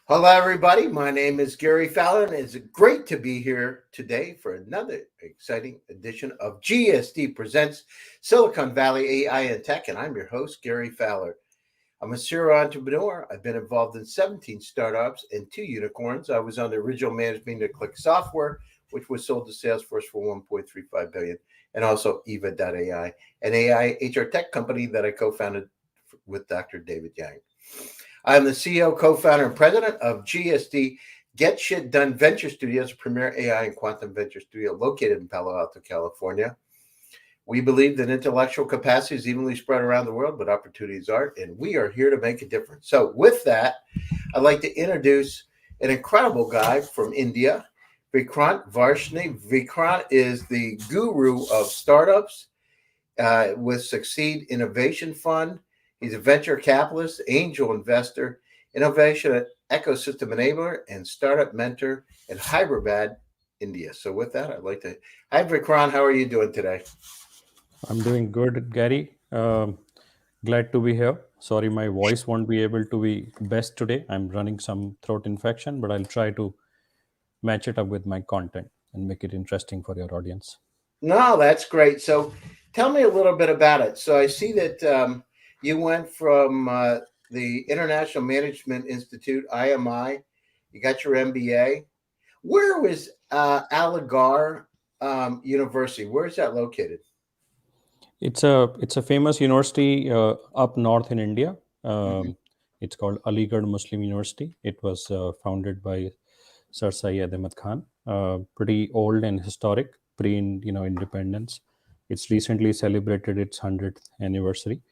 Hello, everybody. My name is Gary Fowler, and it's great to be here today for another exciting edition of GSD Presents Silicon Valley AI and Tech. And I'm your host, Gary Fowler. I'm a serial entrepreneur. I've been involved in 17 startups and 2 unicorns. I was on the original management of Click Software, which was sold to Salesforce for $1.35 billion, and also Eva.ai, an AI HR tech company that I co-founded with Dr. David Yang. I'm the CEO, co-founder, and president of GSD Get Shit Done Venture Studios, a premier AI and quantum venture studio located in Palo Alto, California. We believe that intellectual capacity is evenly spread around the world, but opportunities aren't, and we are here to make a difference. So with that, I'd like to introduce an incredible guy from India, Vikrant Varshney. Vikrant is the guru of startups with Succeed Innovation Fund. He's a venture capitalist, angel investor, innovation ecosystem enabler, and startup mentor in Hyderabad, India. So with that, I'd like to. Hi, Vikrant. How are you doing today? I'm doing good, Gary. Glad to be here. Sorry, my voice won't be able to be best today. I'm running some throat infection, but I'll try to match it up with my content and make it interesting for your audience. No, that's great. So tell me a little bit about it. So I see that you went from the International Management Institute, IMI, you got your MBA. Where was Aligarh University? Where is that located? It's a famous university up north in India. Mhm. It's called Aligarh Muslim University. It was founded by Sir Syed Ahmad Khan. Pretty old and historic, independence. It's recently celebrated its 100th anniversary.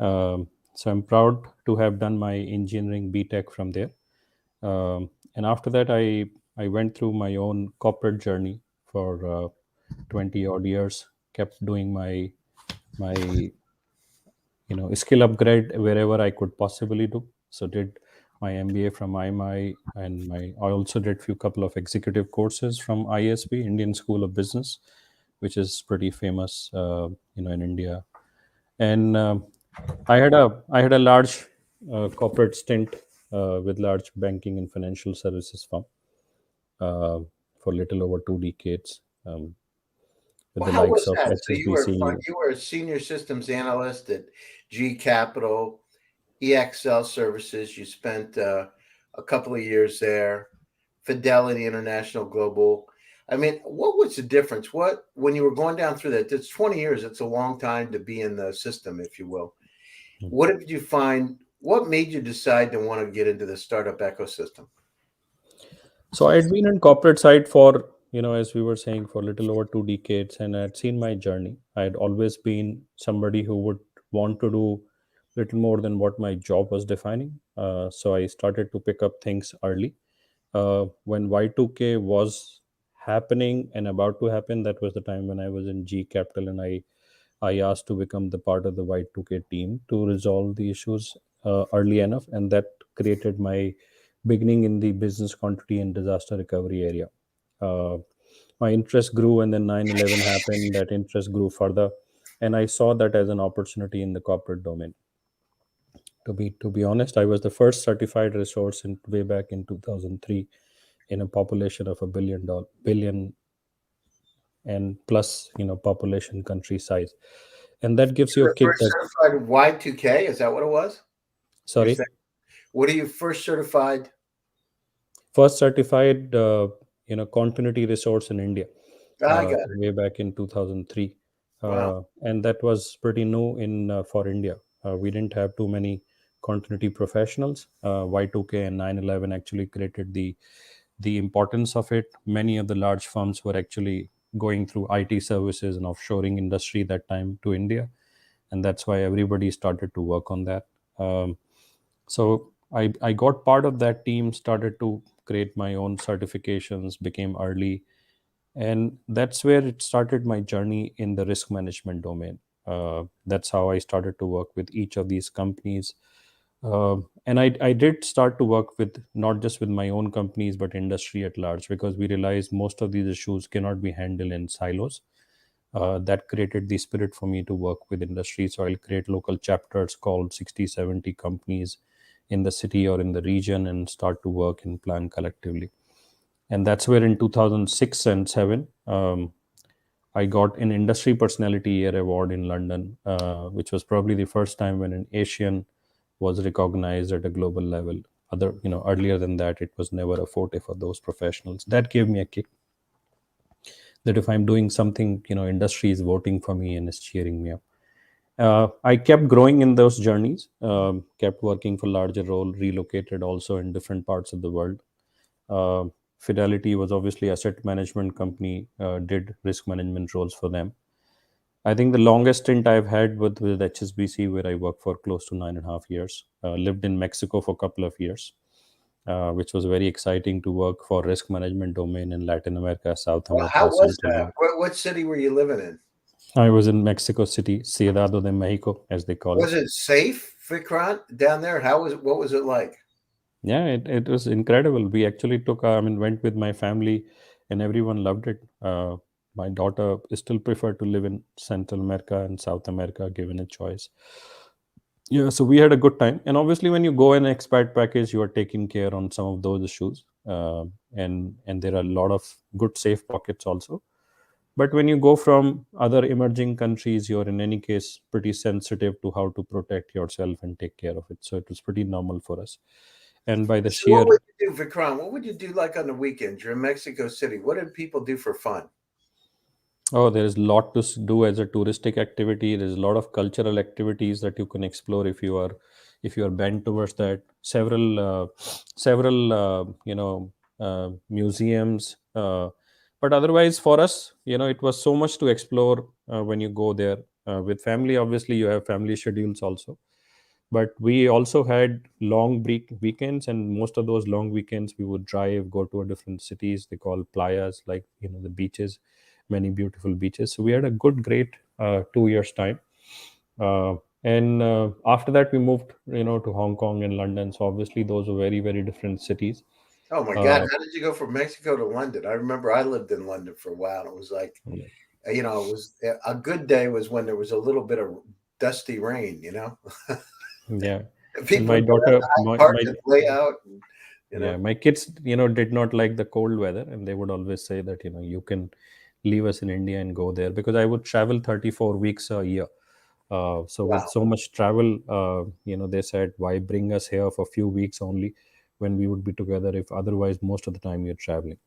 So I'm proud to have done my engineering BTech from there. And after that, I went through my own corporate journey for 20 odd years. Kept doing my skill upgrade wherever I could possibly do. So did my MBA from IMI, and I also did few couple of executive courses from ISB, Indian School of Business, which is pretty famous, in India. And I had a large corporate stint with large banking and financial services firm uh, for little over 2 decades, with Well, the how likes was of that? So HSBC. you were a senior systems analyst at G Capital, EXL Services. You spent a couple of years there. Fidelity International Global. I mean, what was the difference? What when you were going down through that? It's 20 years. It's a long time to be in the system, if you will. What did you find? What made you decide to want to get into the startup ecosystem? So I had been in corporate side for, as we were saying, for a little over 2 decades, and I had seen my journey. I had always been somebody who would want to do little more than what my job was defining. So I started to pick up things early. When Y2K was happening and about to happen, that was the time when I was in G Capital, and I asked to become the part of the Y2K team to resolve the issues early enough, and that created my beginning in the business continuity and disaster recovery area. Uh, my interest grew, and then 9/11 happened. That interest grew further, and I saw that as an opportunity in the corporate domain. To be honest, I was the first certified resource in way back in 2003 in a population of a billion and plus, population country size, and that gives You you a were kick first that. certified Y2K. Is that what it was? You're Sorry. saying, what are you first certified? First certified continuity resource in India, I got it. way back in 2003. Wow. And that was pretty new in for India. We didn't have too many continuity professionals. Y2K and 9/11 actually created the importance of it. Many of the large firms were actually going through IT services and offshoring industry that time to India, and that's why everybody started to work on that. So I got part of that team, started to create my own certifications, became early, and that's where it started my journey in the risk management domain. That's how I started to work with each of these companies. And I did start to work with not just with my own companies, but industry at large, because we realized most of these issues cannot be handled in silos. That created the spirit for me to work with industry. So I'll create local chapters called 60, 70 companies in the city or in the region and start to work and plan collectively. And that's where in 2006 and 7, I got an Industry Personality Year award in London, which was probably the first time when an Asian was recognized at a global level. Earlier than that, it was never a forte for those professionals. That gave me a kick, that if I'm doing something, industry is voting for me and is cheering me up. I kept growing in those journeys, kept working for larger role, relocated also in different parts of the world. Uh, Fidelity was obviously asset management company, did risk management roles for them. I think the longest stint I've had with HSBC, where I worked for close to 9.5 years. Lived in Mexico for a couple of years, which was very exciting to work for risk management domain in Latin America, South Well, how America, was Central that? America. What city were you living in? I was in Mexico City, Ciudad de Mexico, as they call it. Was it safe, Vikrant, down there? How was it? What was it like? Yeah, it was incredible. We actually went with my family, and everyone loved it. My daughter still preferred to live in Central America and South America, given a choice. Yeah, so we had a good time. And obviously, when you go in an expat package, you are taking care on some of those issues, and there are a lot of good safe pockets also. But when you go from other emerging countries, you're in any case pretty sensitive to how to protect yourself and take care of it. So it was pretty normal for us. And by the So what sheer would you do, Vikrant? What would you do like on the weekends? You're in Mexico City. What did people do for fun? Oh, there is a lot to do as a touristic activity. There's a lot of cultural activities that you can explore if you are bent towards that. Several museums. But otherwise, for us, it was so much to explore when you go there with family. Obviously, you have family schedules also, but we also had long weekends, and most of those long weekends we would drive, go to a different cities they call playas, like the beaches, many beautiful beaches. So we had a great 2 years time. And after that we moved to Hong Kong and London. So obviously those were very, very different cities. Oh my God, uh, how did you go from Mexico to London? I remember I lived in London for a while. And it was like, it was a good day was when there was a little bit of dusty rain, yeah. And People my would go down daughter to Hyde my, Park my and lay out, Yeah, my kids, did not like the cold weather, and they would always say that, you can leave us in India and go there, because I would travel 34 weeks a year. So with wow. so much travel, they said, why bring us here for a few weeks only when we would be together, if otherwise most of the time you're traveling.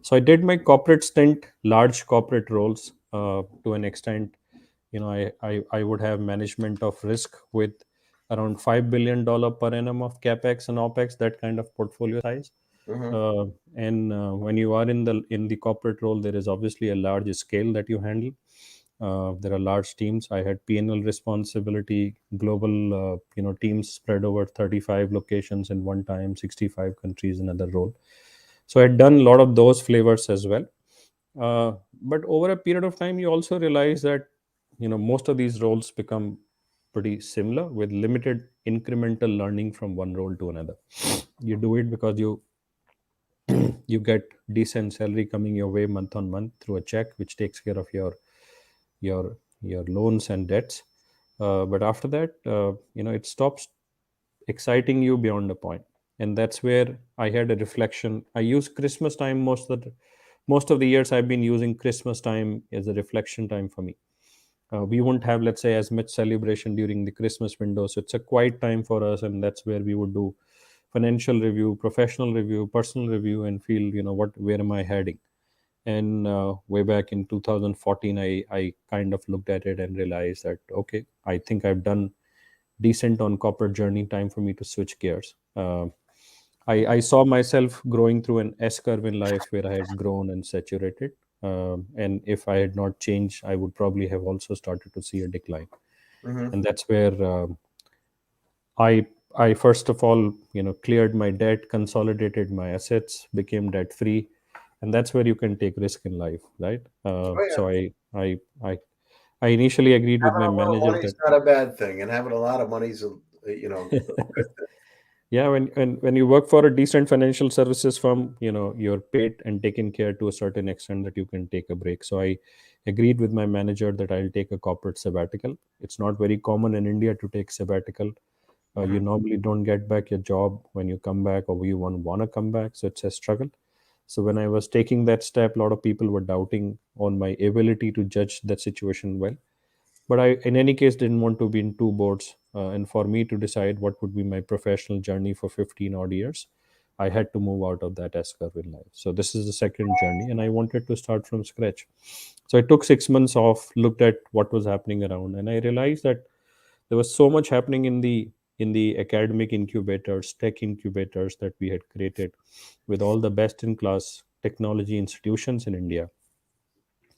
So I did my corporate stint, large corporate roles, to an extent. I would have management of risk with around $5 billion per annum of capex and opex, that kind of portfolio size. Hmm. And when you are in the corporate role, there is obviously a large scale that you handle. There are large teams. I had P&L responsibility, global teams spread over 35 locations in one time, 65 countries, another role. So I had done a lot of those flavors as well. But over a period of time, you also realize that most of these roles become pretty similar, with limited incremental learning from one role to another. You do it because you get decent salary coming your way month on month through a check, which takes care of your loans and debts. But after that, it stops exciting you beyond a point. And that's where I had a reflection. I use Christmas time most of the years. I've been using Christmas time as a reflection time for me. We won't have, let's say, as much celebration during the Christmas window, so it's a quiet time for us, and that's where we would do financial review, professional review, personal review, and feel, where am I heading. And way back in 2014, I kind of looked at it and realized that, okay, I think I've done decent on corporate journey. Time for me to switch gears. I saw myself growing through an S curve in life, where I had grown and saturated. And if I had not changed, I would probably have also started to see a decline. Hmm. And that's where I I first of all, cleared my debt, consolidated my assets, became debt free, and that's where you can take risk in life, right? Oh yeah, So I initially agreed with having my a little manager money is that not a bad thing, and having a lot of money is, a good thing. yeah, when you work for a decent financial services firm, you're paid and taken care to a certain extent that you can take a break. So I agreed with my manager that I'll take a corporate sabbatical. It's not very common in India to take sabbatical. You Mhm. normally don't get back your job when you come back, or you want to come back, so it's a struggle. So when I was taking that step, a lot of people were doubting on my ability to judge that situation well. But I, in any case, didn't want to be in two boats. And for me to decide what would be my professional journey for 15 odd years, I had to move out of that S curve in life. So this is the second journey, and I wanted to start from scratch. So I took 6 months off, looked at what was happening around, and I realized that there was so much happening in the academic incubators, tech incubators that we had created with all the best in class technology institutions in India.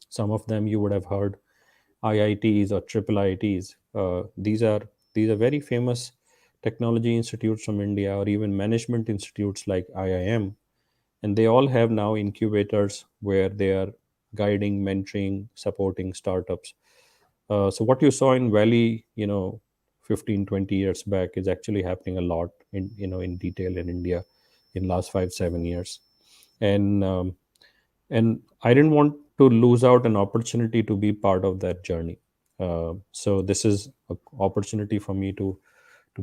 Some of them you would have heard, IITs or triple IITs. These are very famous technology institutes from India, or even management institutes like IIM, and they all have now incubators where they are guiding, mentoring, supporting startups. So what you saw in Valley, 15, 20 years back is actually happening a lot in detail in India in last 5, 7 years. And um, and I didn't want to lose out an opportunity to be part of that journey. So this is an opportunity for me to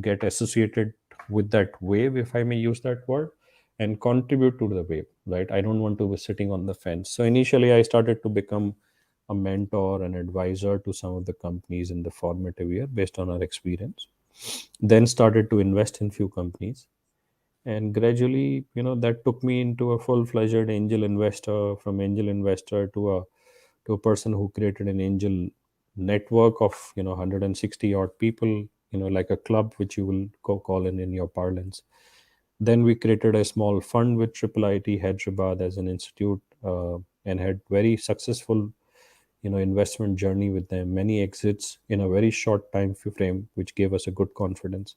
get associated with that wave, if I may use that word, and contribute to the wave. Right? I don't want to be sitting on the fence. So initially, I started to become a mentor and advisor to some of the companies in the formative year based on our experience. Then started to invest in few companies, and gradually, that took me into a full-fledged angel investor. From angel investor to a person who created an angel network of 160 odd people, like a club, which you will call in your parlance. Then we created a small fund with triple IT Hyderabad as an institute, and had very successful investment journey with them, many exits in a very short time frame, which gave us a good confidence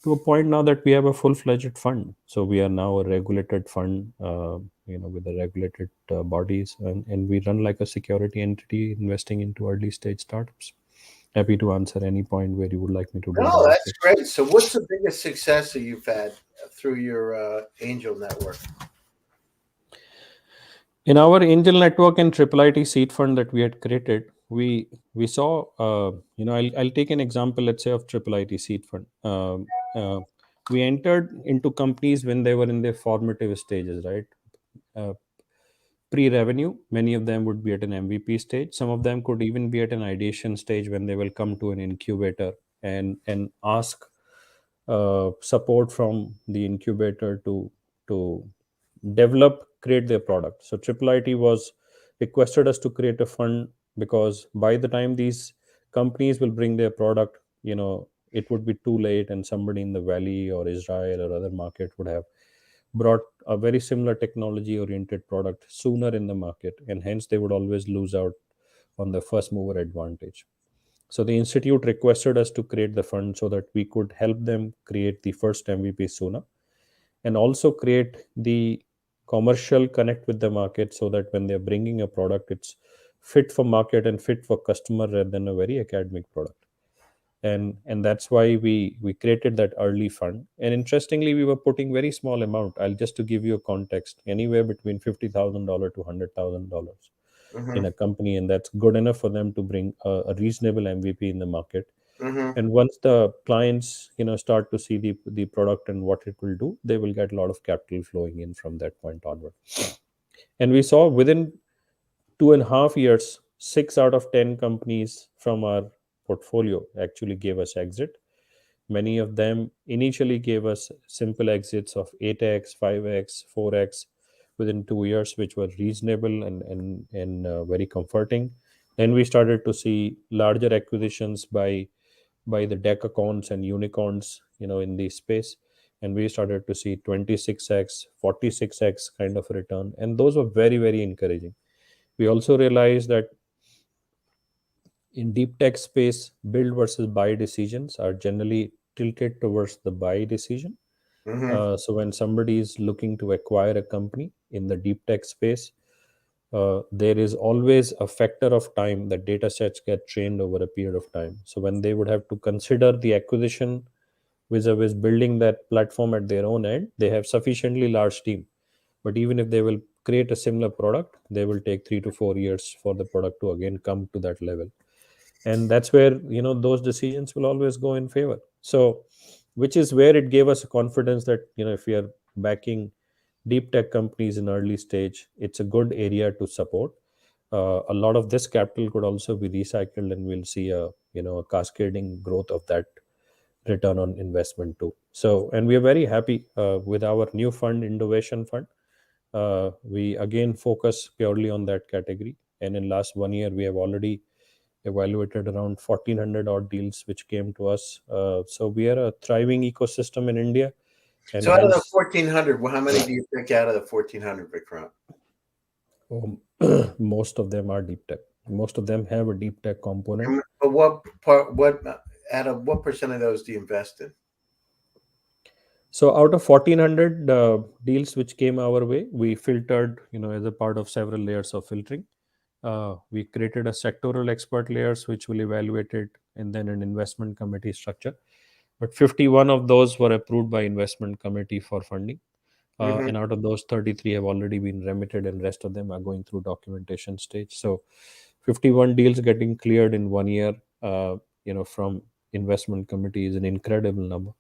to a point now that we have a full-fledged fund. So we are now a regulated fund, with the regulated bodies, and we run like a security entity investing into early stage startups. Happy to answer any point where you would like me to No, delve into. that's great. So, what's the biggest success that you've had through your angel network? In our angel network and triple IT seed fund that we had created, we saw, I'll take an example, let's say, of triple IT seed fund. We entered into companies when they were in their formative stages, right? Uh, Pre-revenue, many of them would be at an MVP stage. Some of them could even be at an ideation stage when they will come to an incubator and ask support from the incubator to develop, create their product. So triple IT was requested us to create a fund, because by the time these companies will bring their product, it would be too late, and somebody in the Valley or Israel or other market would have brought a very similar technology oriented product sooner in the market, and hence they would always lose out on the first mover advantage. So the institute requested us to create the fund so that we could help them create the first MVP sooner, and also create the commercial connect with the market, so that when they're bringing a product, it's fit for market and fit for customer rather than a very academic product. And that's why we created that early fund. And interestingly, we were putting very small amount. I'll just to give you a context, anywhere between $50,000 to $100,000 in Mm-hmm. a company, and that's good enough for them to bring a reasonable MVP in the market. Mm-hmm. And once the clients start to see the product and what it will do, they will get a lot of capital flowing in from that point onward. And we saw within 2.5 years, 6 out of 10 companies from our portfolio actually gave us exit. Many of them initially gave us simple exits of 8x, 5x, 4x within 2 years, which were reasonable and very comforting. Then we started to see larger acquisitions by the decacorns and unicorns, in this space, and we started to see 26x, 46x kind of return, and those were very, very encouraging. We also realized that in deep tech space, build versus buy decisions are generally tilted towards the buy decision. Mm-hmm. So when somebody is looking to acquire a company in the deep tech space, there is always a factor of time that data sets get trained over a period of time. So when they would have to consider the acquisition vis-a-vis building that platform at their own end, they have sufficiently large team. But even if they will create a similar product, they will take 3 to 4 years for the product to again come to that level. And that's where those decisions will always go in favor. So which is where it gave us a confidence that, if we are backing deep tech companies in early stage, it's a good area to support. A lot of this capital could also be recycled, and we'll see a cascading growth of that return on investment too. So, and we are very happy with our new fund, Innovation Fund. We again focus purely on that category, and in last 1 year we have already evaluated around 1400 odd deals which came to us. So we are a thriving ecosystem in India, and So out of the hence 1,400, well, how many do you pick out of the 1,400, Vikrant? um, most of them are deep tech. Most of them have a deep tech component. But what part? What out of what percent of those do you invest in? So out of 1400 deals which came our way, we filtered, as a part of several layers of filtering. We created a sectoral expert layers which will evaluate it, and then an investment committee structure. But 51 of those were approved by investment committee for funding. Hmm. And out of those, 33 have already been remitted, and rest of them are going through documentation stage. So 51 deals getting cleared in 1 year, from investment committee is an incredible number.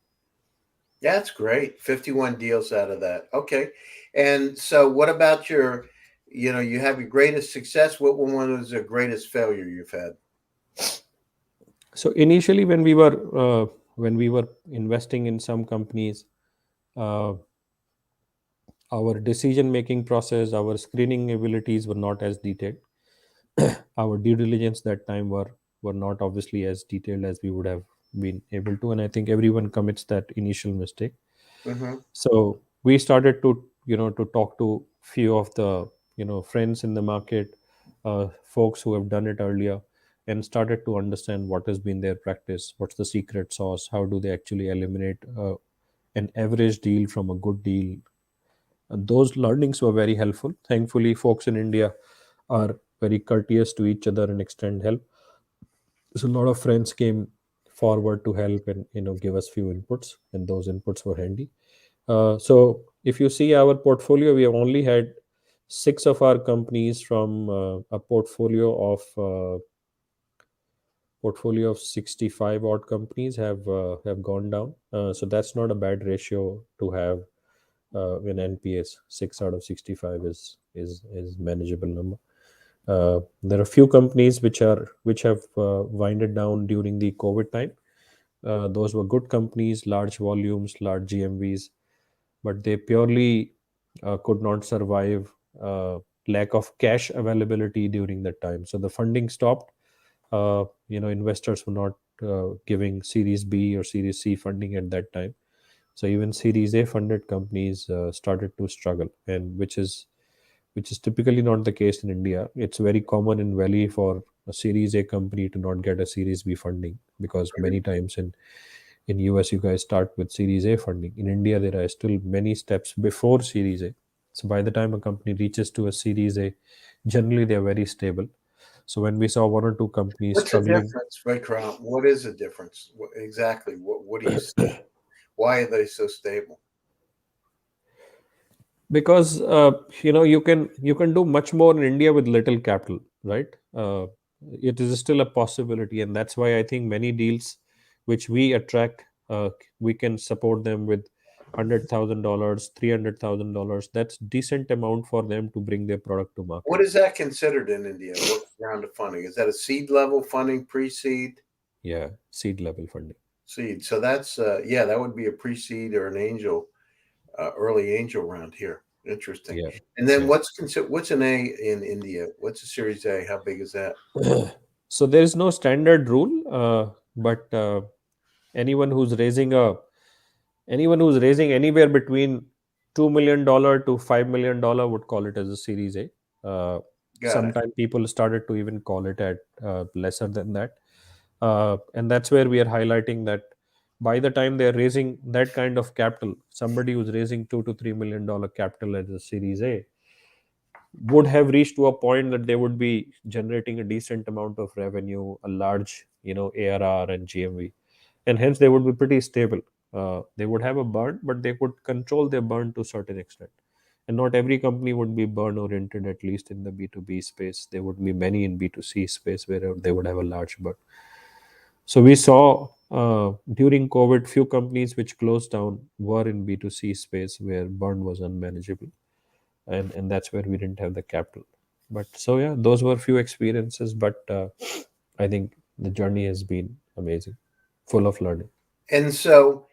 That's great. 51 deals out of that. Okay. And so what about you have your greatest success. What one was the greatest failure you've had? So initially, when we were investing in some companies, uh, our decision making process, our screening abilities were not as detailed. Our due diligence that time were not obviously as detailed as we would have been able to, and I think everyone commits that initial mistake. Hmm. So we started to talk to few of the friends in the market, folks who have done it earlier, and started to understand what has been their practice, what's the secret sauce, how do they actually eliminate an average deal from a good deal. And those learnings were very helpful. Thankfully, folks in India are very courteous to each other and extend help. So a lot of friends came forward to help and give us few inputs, and those inputs were handy. So if you see our portfolio, we have only had six of our companies from a portfolio of 65 odd companies have gone down. So that's not a bad ratio to have in NPS. 6 out of 65 is manageable number. There are few companies which have winded down during the COVID time. Those were good companies, large volumes, large GMVs, but they purely could not survive lack of cash availability during that time. So the funding stopped. Investors were not giving Series B or Series C funding at that time. So even Series A funded companies started to struggle, and which is typically not the case in India. It's very common in Valley for a Series A company to not get a Series B funding, because many times in US you guys start with Series A funding. In India there are still many steps before Series A. So by the time a company reaches to a Series A, generally they are very stable. So when we saw one or two companies What's the struggling, difference, Vikrant? What is the difference? Exactly. What do you see? Why are they so stable? because you can do much more in India with little capital, right? It is still a possibility, and that's why I think many deals which we attract, we can support them with $100,000, $300,000. That's decent amount for them to bring their product to What market. is that considered in India? What round of funding? Is that a seed level funding, pre-seed, Yeah, seed level funding. seed? So that's yeah, that would be a pre-seed or an angel, early angel round here. Interesting. Yeah, And then yeah. what's an A in India? What's a Series A? How big is that? So there is no standard rule, but anyone who's raising a anyone who's raising anywhere between $2 million to $5 million would call it as a Series A. Got it. Sometimes people started to even call it at lesser than that, and that's where we are highlighting that by the time they are raising that kind of capital, somebody who's raising $2 to $3 million capital as a Series A would have reached to a point that they would be generating a decent amount of revenue, a large ARR and GMV, and hence they would be pretty stable. They would have a burn, but they could control their burn to a certain extent. And not every company would be burn oriented, at least in the B2B space. There would be many in B2C space where they would have a large burn. So we saw During COVID, few companies which closed down were in B2C space where burn was unmanageable, and that's where we didn't have the capital. But so yeah, those were few experiences, but I think the journey has been amazing, full of learning. And so,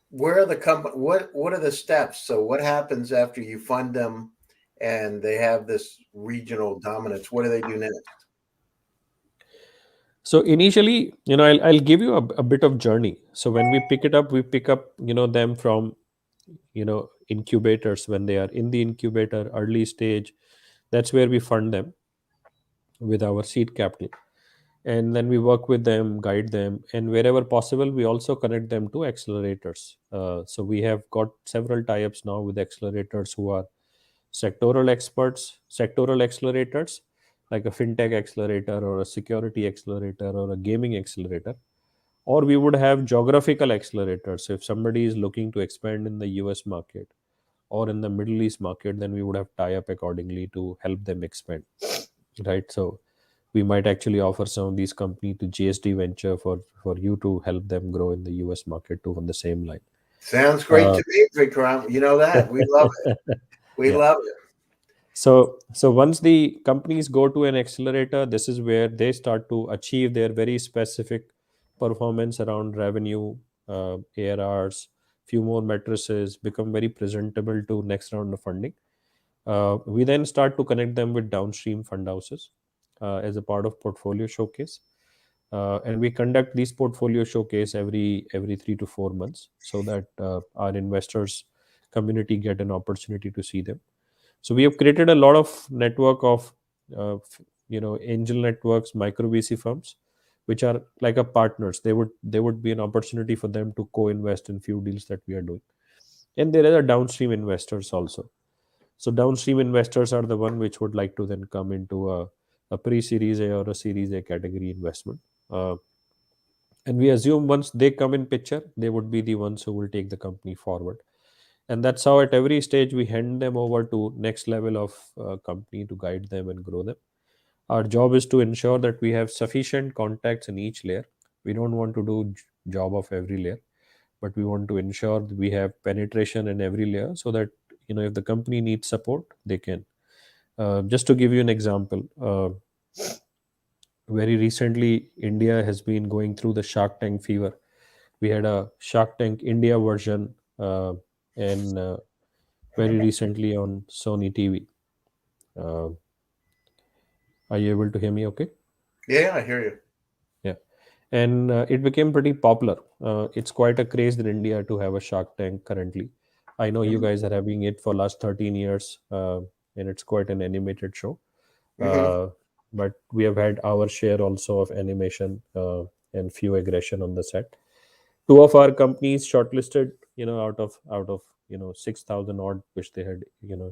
where are the what are the steps? So, what happens after you fund them, and they have this regional dominance? What do they do next? So initially, I'll give you a bit of journey. So when we pick it up, we pick up, them from, incubators when they are in the incubator early stage. That's where we fund them with our seed capital. And then we work with them, guide them, and wherever possible, we also connect them to accelerators. So we have got several tie-ups now with accelerators who are sectoral experts, sectoral accelerators, like a fintech accelerator or a security accelerator or a gaming accelerator. Or we would have geographical accelerators. So if somebody is looking to expand in the US market or in the Middle East market, then we would have tie up accordingly to help them expand. Right. So we might actually offer some of these companies to GSD Venture for you to help them grow in the US market too on the same line. Sounds great Uh, to me, Vikram. You know that we love it. We yeah. love it. So once the companies go to an accelerator, this is where they start to achieve their very specific performance around revenue, ARRs, few more matrices, become very presentable to next round of funding. We then start to connect them with downstream fund houses as a part of portfolio showcase. And we conduct these portfolio showcase every 3 to 4 months so that our investors community get an opportunity to see them. So we have created a lot of network of angel networks, micro VC firms, which are like a partners. They would be an opportunity for them to co-invest in few deals that we are doing. And there are downstream investors also. So downstream investors are the one which would like to then come into a pre-series A or a series A category investment. And we assume once they come in picture, they would be the ones who will take the company forward. And that's how at every stage we hand them over to next level of company to guide them and grow them. Our job is to ensure that we have sufficient contacts in each layer. We don't want to do job of every layer, but we want to ensure that we have penetration in every layer so that if the company needs support, they can. Just to give you an example, very recently India has been going through the Shark Tank fever. We had a Shark Tank India version, and very recently on Sony TV. Uh, are you able to hear me? Okay. Yeah, I hear you. Yeah. And it became pretty popular. It's quite a craze in India to have a Shark Tank currently. I know you guys are having it for last 13 years, and it's quite an animated show. Mm-hmm. Uh, but we have had our share also of animation and few aggression on the set. Two of our companies shortlisted, out of 6,000 odd which they had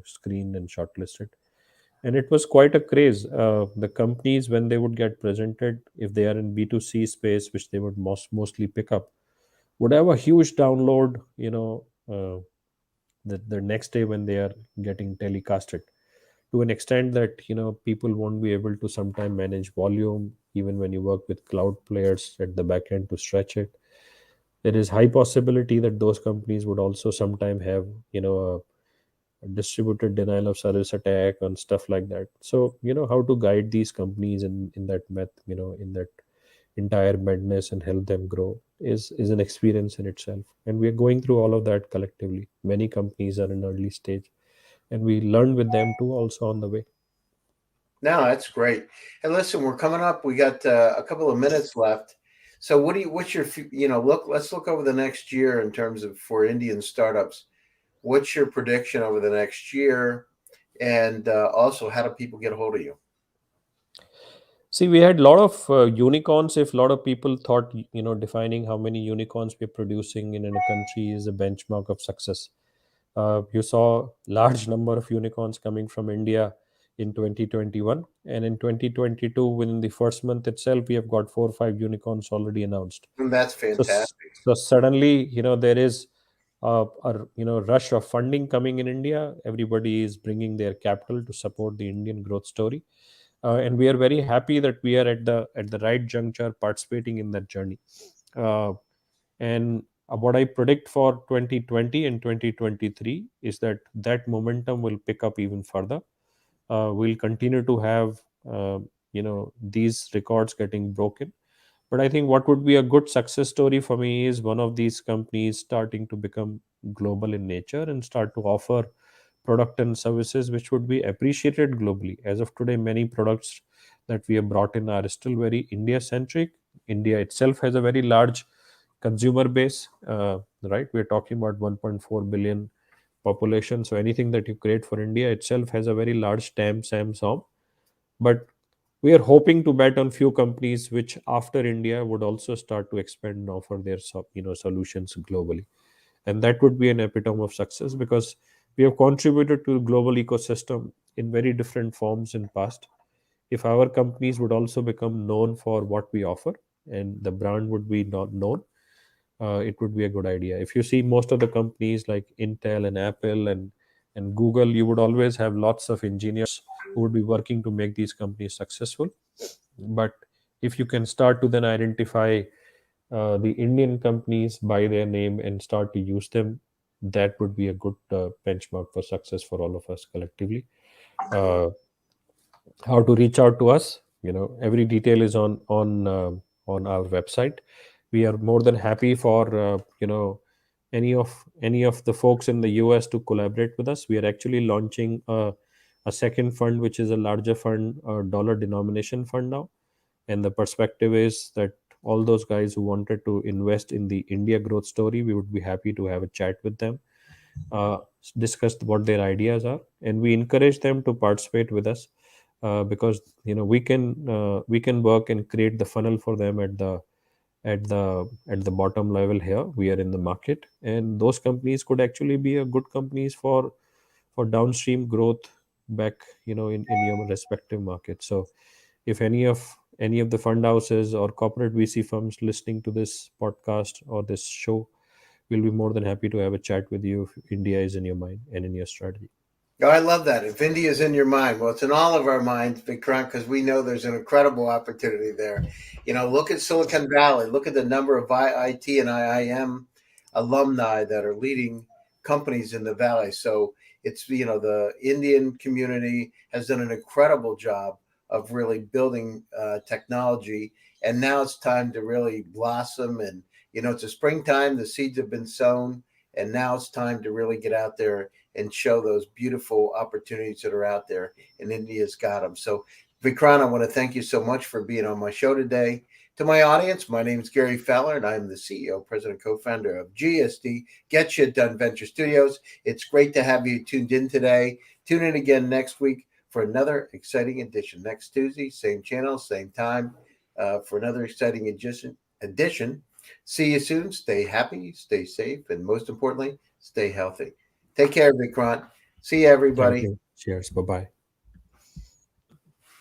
screened and shortlisted, and it was quite a craze. The companies, when they would get presented, if they are in B2C space, which they would mostly pick up, would have a huge download, the next day when they are getting telecasted, to an extent that people won't be able to sometime manage volume even when you work with cloud players at the back end to stretch it. There is high possibility that those companies would also sometime have a distributed denial of service attack and stuff like that. So how to guide these companies in that in that entire madness and help them grow is an experience in itself. And we are going through all of that collectively. Many companies are in early stage, and we learn with them too also on the way. No, that's great. And listen, we're coming up. We got a couple of minutes left. So, what's your, look? Let's look over the next year in terms of for Indian startups. What's your prediction over the next year? And also, how do people get a hold of you? See, we had a lot of unicorns. If a lot of people thought, defining how many unicorns we're producing in a country is a benchmark of success. You saw large number of unicorns coming from India in 2021, and in 2022, within the first month itself, we have got 4 or 5 unicorns already announced. And that's So, fantastic. so suddenly, there is a rush of funding coming in India. Everybody is bringing their capital to support the Indian growth story, and we are very happy that we are at the right juncture participating in that journey. Uh, and what I predict for 2020 and 2023 is that that momentum will pick up even further. We'll continue to have these records getting broken. But I think what would be a good success story for me is one of these companies starting to become global in nature and start to offer product and services which would be appreciated globally. As of today, many products that we have brought in are still very India centric. India itself has a very large consumer base, right? We're talking about 1.4 billion population. So anything that you create for India itself has a very large TAM, SAM, SOM. But we are hoping to bet on few companies which after India would also start to expand and offer their solutions globally. And that would be an epitome of success because we have contributed to the global ecosystem in very different forms in past. If our companies would also become known for what we offer and the brand would be not known, it would be a good idea. If you see most of the companies like Intel and Apple and Google, you would always have lots of engineers who would be working to make these companies successful. But if you can start to then identify the Indian companies by their name and start to use them, that would be a good benchmark for success for all of us collectively. Uh, how to reach out to us? Every detail is on our website. We are more than happy for any of the folks in the US to collaborate with us. We are actually launching a second fund, which is a larger fund, a dollar denomination fund now. And the perspective is that all those guys who wanted to invest in the India growth story, we would be happy to have a chat with them, uh, discuss what their ideas are, and we encourage them to participate with us, because we can work and create the funnel for them at the bottom level. Here we are in the market, and those companies could actually be a good companies for downstream growth back, in your respective market. So if any of the fund houses or corporate VC firms listening to this podcast or this show, we'll be more than happy to have a chat with you if India is in your mind and in your strategy. Oh, I love that. If India's in your mind, well, it's in all of our minds, Vikrant, because we know there's an incredible opportunity there. Look at Silicon Valley. Look at the number of IIT and IIM alumni that are leading companies in the valley. So the Indian community has done an incredible job of really building technology, and now it's time to really blossom. And it's a springtime. The seeds have been sown, and now it's time to really get out there and show those beautiful opportunities that are out there, and India's got them. So, Vikrant, I want to thank you so much for being on my show today. To my audience, my name is Gary Fowler, and I'm the CEO, president, co-founder of GSD Get Shit Done Venture Studios. It's great to have you tuned in today. Tune in again next week for another exciting edition. Next Tuesday, same channel, same time, for another exciting edition. See you soon. Stay happy, stay safe, and most importantly, stay healthy. Take care, Vikrant. See you, Thank everybody. you. Cheers. Bye bye.